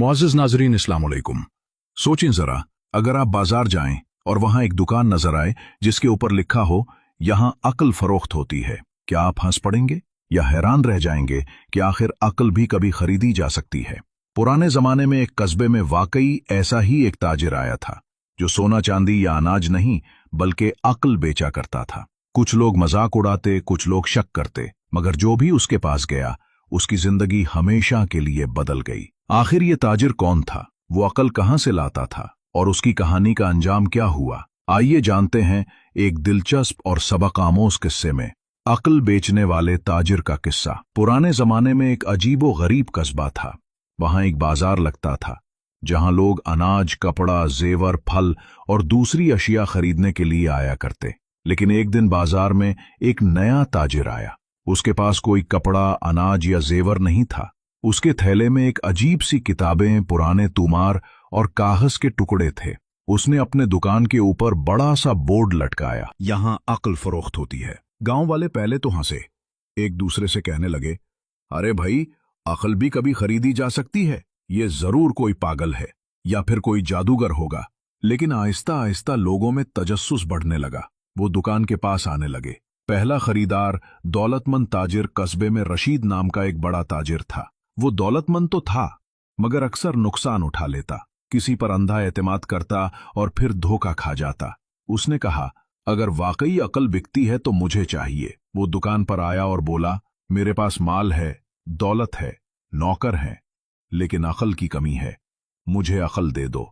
मुअज़्ज़िज़ नाज़रीन, अस्सलाम वालेकुम। सोचें जरा, अगर आप बाजार जाएं और वहां एक दुकान नजर आए जिसके ऊपर लिखा हो यहां अक्ल फरोख्त होती है, क्या आप हंस पड़ेंगे या हैरान रह जाएंगे कि आखिर अक्ल भी कभी खरीदी जा सकती है? पुराने जमाने में एक कस्बे में वाकई ऐसा ही एक ताजिर आया था जो सोना चांदी या अनाज नहीं बल्कि अक्ल बेचा करता था। कुछ लोग मजाक उड़ाते, कुछ लोग शक करते, मगर जो भी उसके पास गया उसकी जिंदगी हमेशा के लिए बदल गई। आखिर ये ताजिर कौन था, वो अकल कहां से लाता था और उसकी कहानी का अंजाम क्या हुआ? आइए जानते हैं एक दिलचस्प और सबक आमोज किस्से में अक्ल बेचने वाले ताजिर का किस्सा। पुराने जमाने में एक अजीबो गरीब कस्बा था। वहां एक बाजार लगता था जहां लोग अनाज, कपड़ा, जेवर, फल और दूसरी अशिया खरीदने के लिए आया करते। लेकिन एक दिन बाजार में एक नया ताजिर आया। उसके पास कोई कपड़ा, अनाज या जेवर नहीं था। उसके थैले में एक अजीब सी किताबें, पुराने तूमार और कागज के टुकड़े थे। उसने अपने दुकान के ऊपर बड़ा सा बोर्ड लटकाया, यहां अक्ल फरोख्त होती है। गांव वाले पहले तो हंसे, एक दूसरे से कहने लगे, अरे भाई, अक्ल भी कभी खरीदी जा सकती है, ये जरूर कोई पागल है या फिर कोई जादूगर होगा। लेकिन आहिस्ता आहिस्ता लोगों में तजस्सुस बढ़ने लगा। वो दुकान के पास आने लगे। पहला खरीदार दौलतमंद ताजिर कस्बे में रशीद नाम का एक बड़ा ताजिर था। वो दौलतमंद तो था मगर अक्सर नुकसान उठा लेता, किसी पर अंधा एतमाद करता और फिर धोखा खा जाता। उसने कहा, अगर वाकई अक्ल बिकती है तो मुझे चाहिए। वो दुकान पर आया और बोला, मेरे पास माल है, दौलत है, नौकर हैं, लेकिन अक्ल की कमी है, मुझे अक्ल दे दो।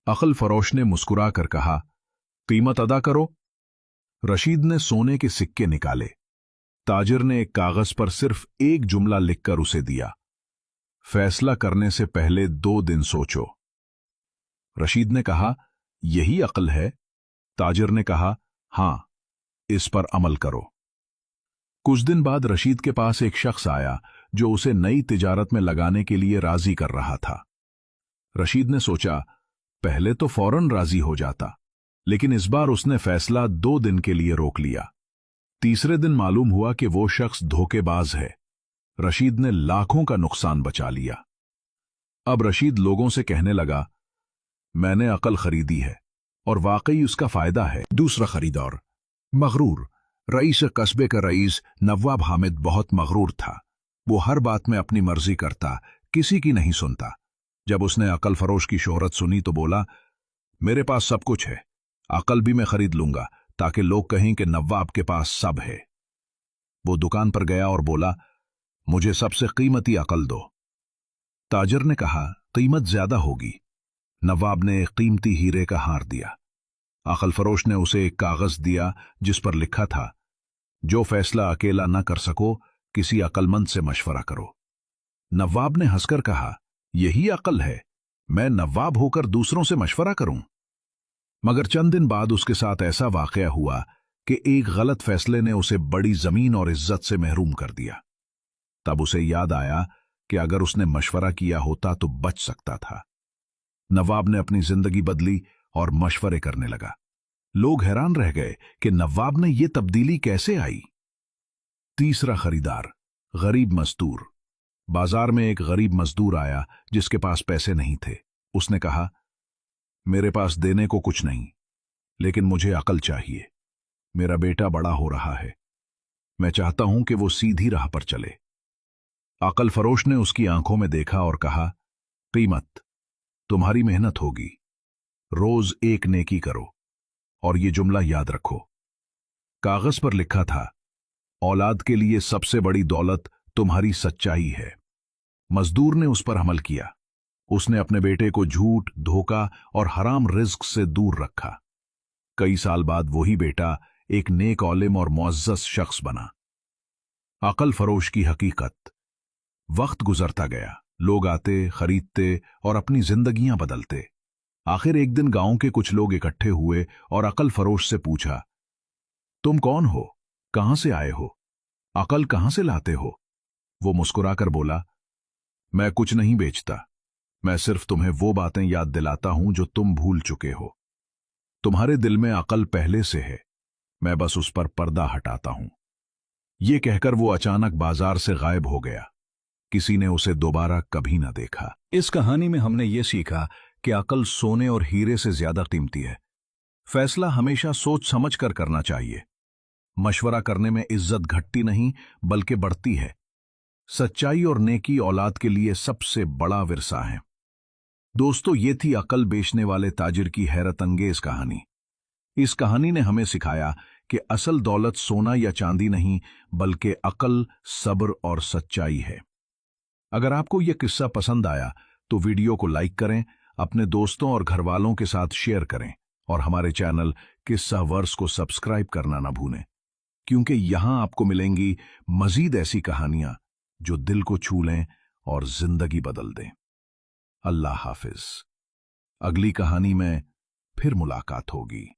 अक्ल फरोश ने मुस्कुरा कर कहा, कीमत अदा करो। रशीद ने सोने के सिक्के निकाले। ताजिर ने एक कागज पर सिर्फ एक जुमला लिखकर उसे दिया, फैसला करने से पहले 2 दिन सोचो। रशीद ने कहा, यही अक्ल है? ताजिर ने कहा, हां, इस पर अमल करो। कुछ दिन बाद रशीद के पास एक शख्स आया जो उसे नई तिजारत में लगाने के लिए राजी कर रहा था। रशीद ने सोचा, पहले तो फौरन राजी हो जाता, लेकिन इस बार उसने फैसला 2 दिन के लिए रोक लिया। तीसरे दिन मालूम हुआ कि वो शख्स धोखेबाज है। रशीद ने लाखों का नुकसान बचा लिया। अब रशीद लोगों से कहने लगा, मैंने अक्ल खरीदी है और वाकई उसका फायदा है। दूसरा खरीदार मगरूर। रईस कस्बे का रईस नवाब हामिद बहुत मगरूर था। वो हर बात में अपनी मर्जी करता, किसी की नहीं सुनता। जब उसने अक्ल फरोश की शोहरत सुनी तो बोला, मेरे पास सब कुछ है, अक्ल भी मैं खरीद लूंगा ताकि लोग कहें कि नवाब के पास सब है। वो दुकान पर गया और बोला, मुझे सबसे कीमती अक्ल दो। ताजिर ने कहा, कीमत ज्यादा होगी। नवाब ने एक कीमती हीरे का हार दिया। अक्ल फरोश ने उसे एक कागज दिया जिस पर लिखा था, जो फैसला अकेला न कर सको, किसी अक्लमंद से मशवरा करो। नवाब ने हंसकर कहा, यही अक्ल है, मैं नवाब होकर दूसरों से मशवरा करूं? मगर चंद दिन बाद उसके साथ ऐसा वाकया हुआ कि एक गलत फैसले ने उसे बड़ी जमीन और इज्जत से महरूम कर दिया। तब उसे याद आया कि अगर उसने मशवरा किया होता तो बच सकता था। नवाब ने अपनी जिंदगी बदली और मशवरे करने लगा। लोग हैरान रह गए कि नवाब ने यह तब्दीली कैसे आई। तीसरा खरीदार गरीब मजदूर। बाजार में एक गरीब मजदूर आया जिसके पास पैसे नहीं थे। उसने कहा, मेरे पास देने को कुछ नहीं, लेकिन मुझे अक्ल चाहिए। मेरा बेटा बड़ा हो रहा है, मैं चाहता हूं कि वो सीधी राह पर चले। अक्ल फरोश ने उसकी आंखों में देखा और कहा, कीमत तुम्हारी मेहनत होगी, रोज एक नेकी करो और ये जुमला याद रखो। कागज पर लिखा था, औलाद के लिए सबसे बड़ी दौलत तुम्हारी सच्चाई है। मजदूर ने उस पर अमल किया। उसने अपने बेटे को झूठ, धोखा और हराम रिज्क से दूर रखा। कई साल बाद वही बेटा एक नेक औलिम और मुअज़्ज़ज़ शख्स बना। अक्ल फरोश की हकीकत। वक्त गुजरता गया, लोग आते, खरीदते और अपनी जिंदगियां बदलते। आखिर एक दिन गांव के कुछ लोग इकट्ठे हुए और अक्ल फरोश से पूछा, तुम कौन हो, कहां से आए हो, अक्ल कहां से लाते हो? वो मुस्कुराकर बोला, मैं कुछ नहीं बेचता, मैं सिर्फ तुम्हें वो बातें याद दिलाता हूं जो तुम भूल चुके हो। तुम्हारे दिल में अक्ल पहले से है, मैं बस उस पर पर्दा हटाता हूं। ये कहकर वो अचानक बाजार से गायब हो गया। किसी ने उसे दोबारा कभी ना देखा। इस कहानी में हमने ये सीखा कि अकल सोने और हीरे से ज्यादा कीमती है। फैसला हमेशा सोच समझ कर करना चाहिए। मशवरा करने में इज्जत घटती नहीं बल्कि बढ़ती है। सच्चाई और नेकी औलाद के लिए सबसे बड़ा विरसा है। दोस्तों, ये थी अकल बेचने वाले ताजिर की हैरत अंगेज कहानी। इस कहानी ने हमें सिखाया कि असल दौलत सोना या चांदी नहीं बल्कि अकल, सब्र और सच्चाई है। अगर आपको यह किस्सा पसंद आया तो वीडियो को लाइक करें, अपने दोस्तों और घर वालों के साथ शेयर करें और हमारे चैनल किस्सा वर्स को सब्सक्राइब करना ना भूलें, क्योंकि यहां आपको मिलेंगी मजीद ऐसी कहानियां जो दिल को छू लें और जिंदगी बदल दें। अल्लाह हाफिज। अगली कहानी में फिर मुलाकात होगी।